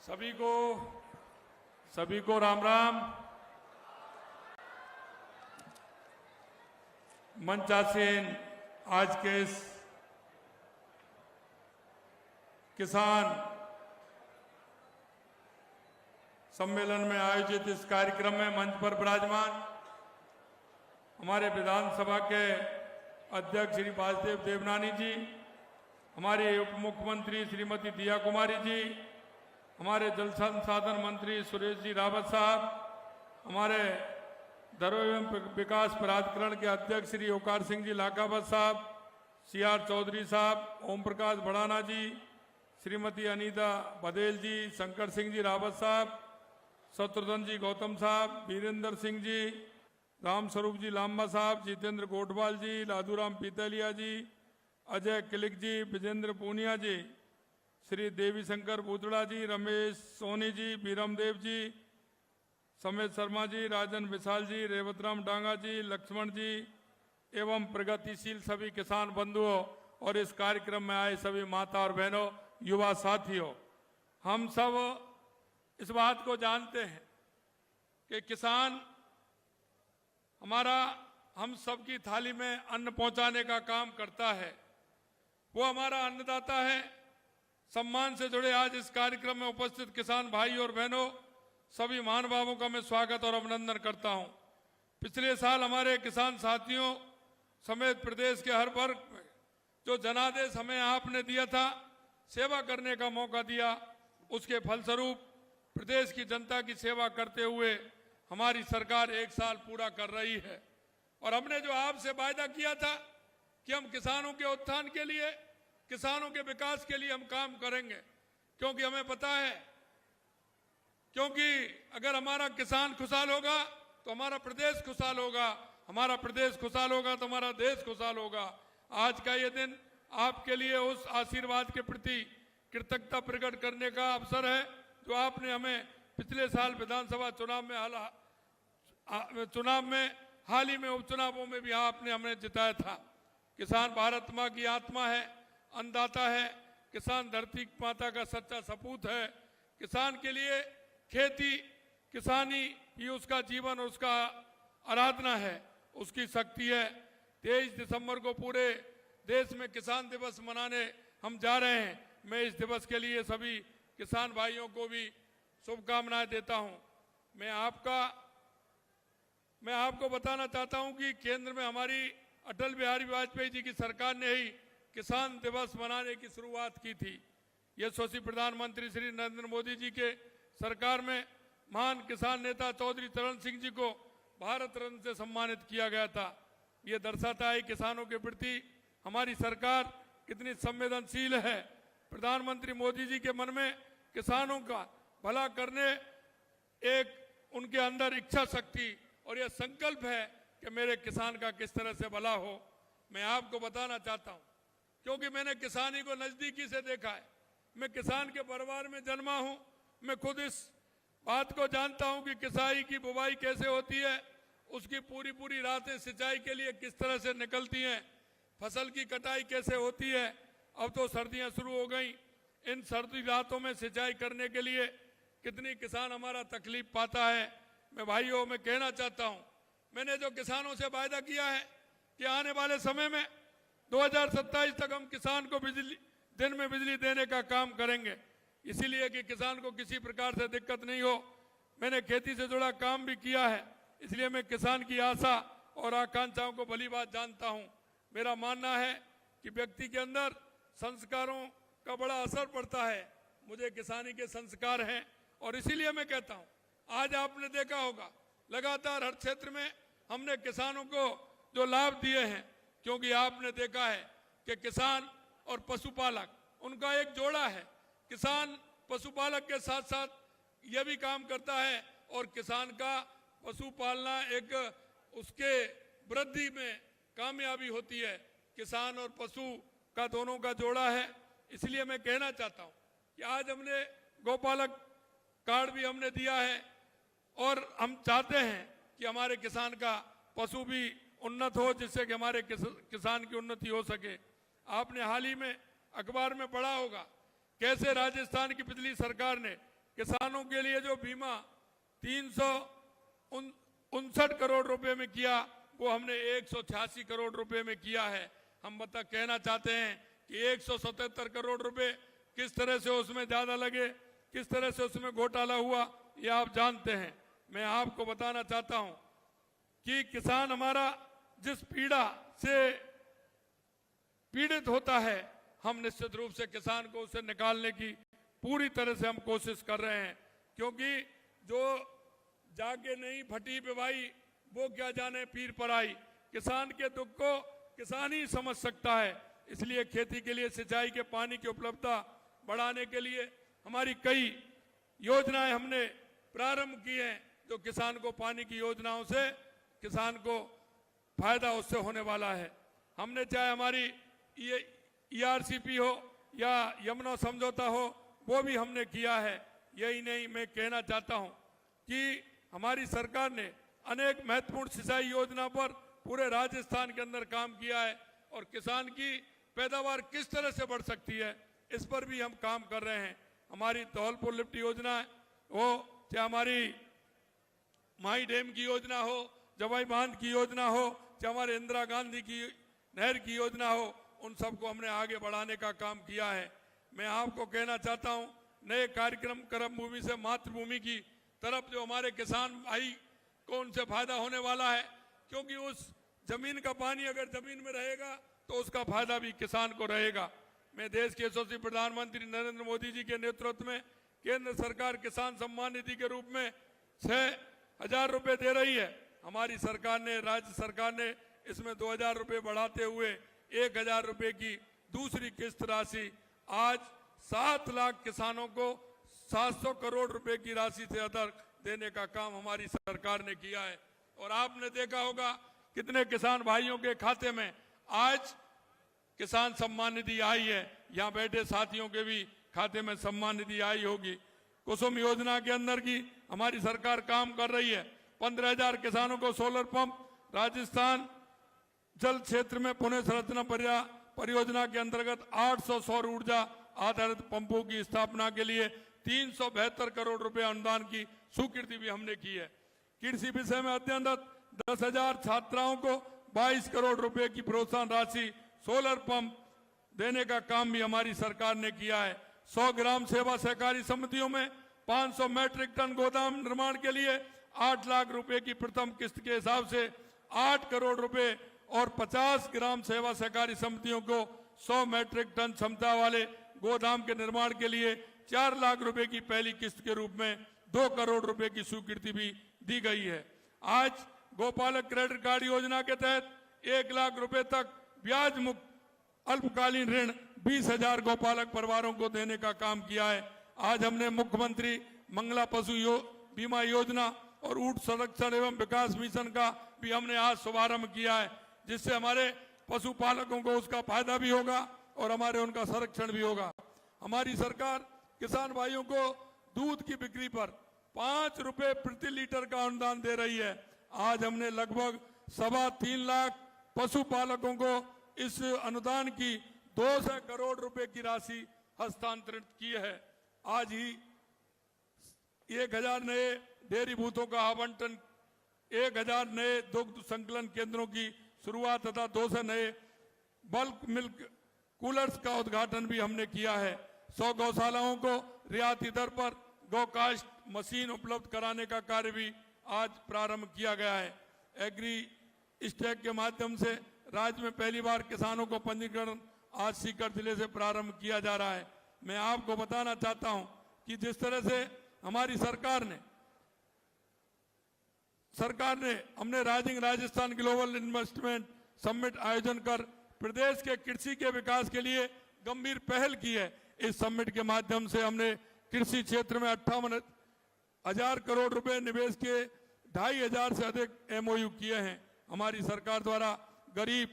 सभी को राम राम। मंचासीन आज के इस किसान सम्मेलन में आयोजित इस कार्यक्रम में मंच पर विराजमान हमारे विधानसभा के अध्यक्ष श्री वासुदेव देवनानी जी, हमारे उप मुख्यमंत्री श्रीमती दिया कुमारी जी, हमारे जल संसाधन मंत्री सुरेश जी रावत साहब, हमारे धरोहर एवं विकास प्राधिकरण के अध्यक्ष श्री ओकार सिंह जी लाखावत साहब, CR चौधरी साहब, ओम प्रकाश भड़ाना जी, श्रीमती अनीता बघेल जी, शंकर सिंह जी रावत साहब, शत्रुघ्न जी गौतम साहब, वीरेंद्र सिंह जी, राम स्वरूप जी लांबा साहब, जितेंद्र गोटवाल जी, लादूराम पीतलिया जी, अजय किलिक जी, विजेंद्र पूनिया जी, श्री देवी शंकर बूतड़ा जी, रमेश सोनी जी, बीरमदेव जी, समेत शर्मा जी, राजन विशाल जी, रेवतराम डांगा जी, लक्ष्मण जी एवं प्रगतिशील सभी किसान बंधुओं और इस कार्यक्रम में आए सभी माता और बहनों, युवा साथियों, हम सब इस बात को जानते हैं कि किसान हम सबकी थाली में अन्न पहुंचाने का काम करता है। वो हमारा अन्नदाता है। सम्मान से जुड़े आज इस कार्यक्रम में उपस्थित किसान भाई और बहनों, सभी महानुभावों का मैं स्वागत और अभिनंदन करता हूं। पिछले साल हमारे किसान साथियों समेत प्रदेश के हर वर्ग में जो जनादेश हमें आपने दिया था, सेवा करने का मौका दिया, उसके फलस्वरूप प्रदेश की जनता की सेवा करते हुए हमारी सरकार 1 साल पूरा कर रही है। और हमने जो आपसे वायदा किया था कि हम किसानों के उत्थान के लिए, किसानों के विकास के लिए हम काम करेंगे, क्योंकि हमें पता है, क्योंकि अगर हमारा किसान खुशहाल होगा तो हमारा प्रदेश खुशहाल होगा, हमारा प्रदेश खुशहाल होगा तो हमारा देश खुशहाल होगा। आज का ये दिन आपके लिए उस आशीर्वाद के प्रति कृतज्ञता प्रकट करने का अवसर है जो आपने हमें पिछले साल विधानसभा चुनाव में हाल ही में उपचुनावों में भी आपने हमें जिताया था। किसान भारत माँ की आत्मा है, अन्नदाता है, किसान धरती माता का सच्चा सपूत है। किसान के लिए खेती, किसानी ही उसका जीवन और उसका आराधना है, उसकी शक्ति है। 23 दिसंबर को पूरे देश में किसान दिवस मनाने हम जा रहे हैं। मैं इस दिवस के लिए सभी किसान भाइयों को भी शुभकामनाएं देता हूं। मैं आपको बताना चाहता हूं कि केंद्र में हमारी अटल बिहारी वाजपेयी जी की सरकार ने ही किसान दिवस मनाने की शुरुआत की थी। यशस्वी प्रधानमंत्री श्री नरेंद्र मोदी जी के सरकार में महान किसान नेता चौधरी चरण सिंह जी को भारत रत्न से सम्मानित किया गया था। ये दर्शाता है किसानों के प्रति हमारी सरकार कितनी संवेदनशील है। प्रधानमंत्री मोदी जी के मन में किसानों का भला करने एक उनके अंदर इच्छा शक्ति और यह संकल्प है कि मेरे किसान का किस तरह से भला हो। मैं आपको बताना चाहता हूं, क्योंकि मैंने किसानी को नजदीकी से देखा है। मैं किसान के परिवार में जन्मा हूं। मैं खुद इस बात को जानता हूं कि किसाई की बुवाई कैसे होती है, उसकी पूरी रातें सिंचाई के लिए किस तरह से निकलती हैं, फसल की कटाई कैसे होती है। अब तो सर्दियां शुरू हो गई, इन सर्दी रातों में सिंचाई करने के लिए कितनी किसान हमारा तकलीफ पाता है। मैं भाइयों में कहना चाहता हूं, मैंने जो किसानों से वायदा किया है कि आने वाले समय में 2027 तक हम किसान को दिन में बिजली देने का काम करेंगे, इसीलिए कि किसान को किसी प्रकार से दिक्कत नहीं हो। मैंने खेती से जुड़ा काम भी किया है, इसलिए मैं किसान की आशा और आकांक्षाओं को भली बात जानता हूं। मेरा मानना है कि व्यक्ति के अंदर संस्कारों का बड़ा असर पड़ता है। मुझे किसानी के संस्कार हैं और इसीलिए मैं कहता हूं, आज आपने देखा होगा लगातार हर क्षेत्र में हमने किसानों को जो लाभ दिए हैं, क्योंकि आपने देखा है कि किसान और पशुपालक उनका एक जोड़ा है। किसान पशुपालक के साथ साथ यह भी काम करता है और किसान का पशु पालना एक उसके वृद्धि में कामयाबी होती है। किसान और पशु का दोनों का जोड़ा है। इसलिए मैं कहना चाहता हूं कि आज हमने गौपालक कार्ड भी हमने दिया है और हम चाहते हैं कि हमारे किसान का पशु भी उन्नत हो, जिससे कि हमारे किसान की उन्नति हो सके। आपने हाल ही में अखबार में पढ़ा होगा कैसे राजस्थान की पिछली सरकार ने किसानों के लिए जो बीमा 359 करोड़ रुपए में किया, वो हमने 186 करोड़ रुपए में किया है। हम कहना चाहते हैं कि 177 करोड़ रुपए किस तरह से उसमें ज्यादा लगे, किस तरह से उसमें घोटाला हुआ, ये आप जानते हैं। मैं आपको बताना चाहता हूं कि किसान हमारा जिस पीड़ा से पीड़ित होता है, हम निश्चित रूप से किसान को उसे निकालने की पूरी तरह से हम कोशिश कर रहे हैं, क्योंकि जो जाके नहीं फटी पिवाई वो क्या जाने पीर पर आई। किसान के दुख को किसान ही समझ सकता है। इसलिए खेती के लिए सिंचाई के पानी की उपलब्धता बढ़ाने के लिए हमारी कई योजनाएं हमने प्रारंभ की हैं, जो किसान को पानी की योजनाओं से किसान को फायदा उससे होने वाला है। हमने चाहे हमारी ERCP हो या यमुना समझौता हो, वो भी हमने किया है। यही नहीं, मैं कहना चाहता हूं कि हमारी सरकार ने अनेक महत्वपूर्ण सिंचाई योजना पर पूरे राजस्थान के अंदर काम किया है, और किसान की पैदावार किस तरह से बढ़ सकती है, इस पर भी हम काम कर रहे हैं। हमारी धौलपुर लिफ्ट योजना हो, चाहे हमारी माई डैम की योजना हो, जवाई बांध की योजना हो, चाहे हमारे इंदिरा गांधी की नहर की योजना हो, उन सबको हमने आगे बढ़ाने का काम किया है। मैं आपको कहना चाहता हूं, नए कार्यक्रम कर्म भूमि से मातृभूमि की तरफ जो हमारे किसान भाई को उनसे फायदा होने वाला है, क्योंकि उस जमीन का पानी अगर जमीन में रहेगा तो उसका फायदा भी किसान को रहेगा। मैं देश के यशस्वी प्रधानमंत्री नरेंद्र मोदी जी के नेतृत्व में केंद्र सरकार किसान सम्मान निधि के रूप में 6,000 रुपए दे रही है। हमारी सरकार ने, राज्य सरकार ने इसमें 2,000 रुपए बढ़ाते हुए 1,000 रुपए की दूसरी किस्त राशि आज 7 लाख किसानों को 700 करोड़ रुपए की राशि से अधिक देने का काम हमारी सरकार ने किया है। और आपने देखा होगा कितने किसान भाइयों के खाते में आज किसान सम्मान निधि आई है। यहाँ बैठे साथियों के भी खाते में सम्मान निधि आई होगी। कुसुम योजना के अंदर की हमारी सरकार काम कर रही है। 15,000 किसानों को सोलर पंप, राजस्थान जल क्षेत्र में पुनः संरचना परियोजना के अंतर्गत 800 सौर ऊर्जा आधारित पंपों की स्थापना के लिए 372 करोड़ रुपए अनुदान की स्वीकृति भी हमने की है। कृषि विषय में अध्ययनरत 10,000 छात्राओं को 22 करोड़ रुपए की प्रोत्साहन राशि सोलर पंप देने का काम भी हमारी सरकार ने किया है। 100 ग्राम सेवा सहकारी समितियों में 500 मैट्रिक टन गोदाम निर्माण के लिए 8 लाख रुपए की प्रथम किस्त के हिसाब से 8 करोड़ रुपए और 50 ग्राम सेवा सहकारी समितियों को 100 मैट्रिक टन क्षमता वाले गोदाम के निर्माण के लिए 4 लाख रुपए की पहली किस्त के रूप में 2 करोड़ रुपए की स्वीकृति भी दी गई है। आज गोपालक क्रेडिट कार्ड योजना के तहत 1 लाख रुपए तक ब्याज मुक्त अल्पकालीन ऋण 20,000 गोपालक परिवारों को देने का काम किया है। आज हमने मुख्यमंत्री मंगला पशु बीमा योजना और ऊंट संरक्षण एवं विकास मिशन का भी हमने आज शुभारंभ किया है, जिससे हमारे पशुपालकों को उसका फायदा भी होगा और हमारे उनका संरक्षण भी होगा। हमारी सरकार किसान भाइयों को दूध की बिक्री पर 5 रुपए प्रति लीटर का अनुदान दे रही है। आज हमने लगभग 3.25 लाख पशुपालकों को इस अनुदान की 200 करोड़ रुपए की राशि हस्तांतरित की है। आज ही 1,000 नए डेयरी बूथों का आवंटन, 1,000 नए दुग्ध संकलन केंद्रों की शुरुआत तथा 200 नए बल्क मिल्क कूलर्स का उद्घाटन भी हमने किया है। 100 गौशालाओं को रियायती दर पर गौकास्ट मशीन उपलब्ध कराने का कार्य भी आज प्रारंभ किया गया है। एग्री स्टैक के माध्यम से राज्य में पहली बार किसानों को पंजीकरण आज सीकर जिले से प्रारंभ किया जा रहा है। मैं आपको बताना चाहता हूं कि जिस तरह से हमारी सरकार ने हमने rising Rajasthan global investment summit आयोजन कर प्रदेश के कृषि के विकास के लिए गंभीर पहल की है। इस समिट के माध्यम से हमने कृषि क्षेत्र में 58,000 करोड़ रुपए निवेश के 2,500 से अधिक MOU किए हैं। हमारी सरकार द्वारा गरीब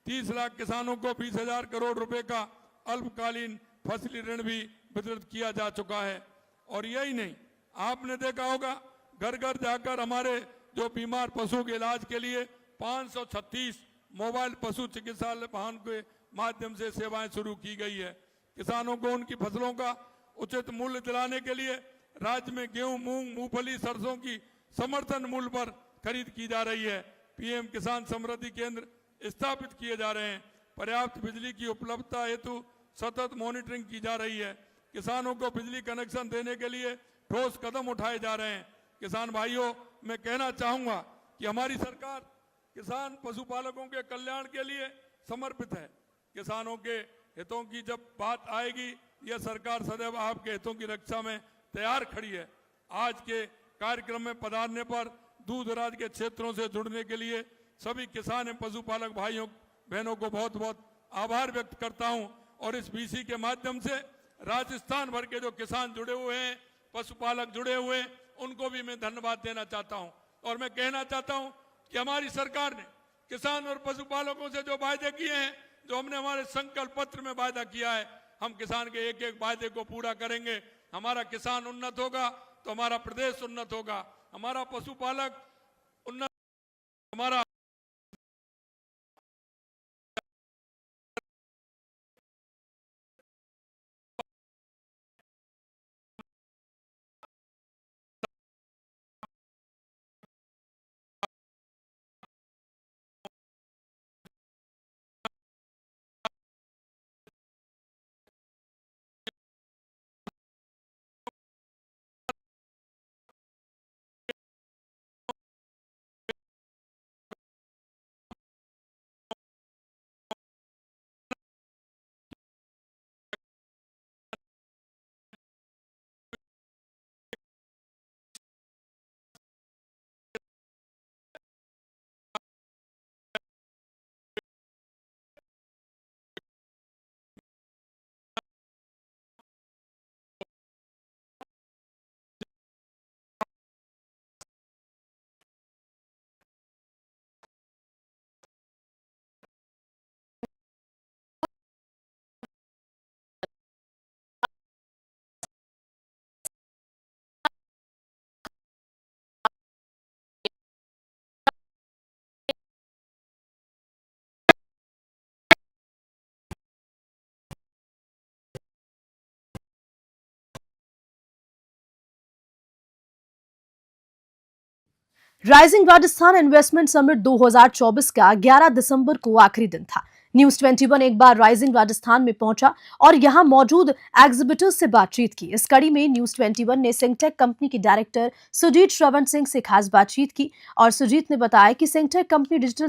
30 लाख किसानों को 20,000 करोड़ रुपए का अल्पकालीन फसली ऋण भी वितरित किया जा चुका है। और यही नहीं, आपने देखा होगा घर घर जाकर हमारे जो बीमार पशु के इलाज के लिए 536 मोबाइल पशु चिकित्सालय वाहन के माध्यम से सेवाएं शुरू की गई है। किसानों को उनकी फसलों का उचित मूल्य दिलाने के लिए राज्य में गेहूं, मूंग, मूंगफली, सरसों की समर्थन मूल्य पर खरीद की जा रही है। पीएम किसान समृद्धि केंद्र स्थापित किए जा रहे हैं। पर्याप्त बिजली की उपलब्धता हेतु सतत मॉनिटरिंग की जा रही है। किसानों को बिजली कनेक्शन देने के लिए ठोस कदम उठाए जा रहे हैं। किसान भाइयों, मैं कहना चाहूंगा कि हमारी सरकार किसान पशुपालकों के कल्याण के लिए समर्पित है। किसानों के हितों की जब बात आएगी, यह सरकार सदैव आपके हितों की रक्षा में तैयार खड़ी है। आज के कार्यक्रम में पधारने पर दूर दराज के क्षेत्रों से जुड़ने के लिए सभी किसान एवं पशुपालक भाइयों बहनों को बहुत बहुत आभार व्यक्त करता हूं। और इस बीसी के माध्यम से राजस्थान भर के जो किसान जुड़े हुए हैं, पशुपालक जुड़े हुए हैं, उनको भी मैं धन्यवाद देना चाहता हूं। और मैं कहना चाहता हूं कि हमारी सरकार ने किसान और पशुपालकों से जो वायदे किए हैं, जो हमने हमारे संकल्प पत्र में वायदा किया है, हम किसान के एक एक वायदे को पूरा करेंगे। हमारा किसान उन्नत होगा तो हमारा प्रदेश उन्नत होगा, हमारा पशुपालक उन्नत, हमारा राइजिंग राजस्थान इन्वेस्टमेंट समिट 2024 का 11 दिसंबर को आखिरी दिन था। न्यूज 21 एक बार राइजिंग राजस्थान में पहुंचा और यहां मौजूद एग्जिबिटर्स से बातचीत की। इस कड़ी में न्यूज 21 ने सिंगटेक कंपनी के डायरेक्टर सुजीत श्रवण सिंह से खास बातचीत की और सुजीत ने बताया कि सिंगटेक कंपनी डिजिटल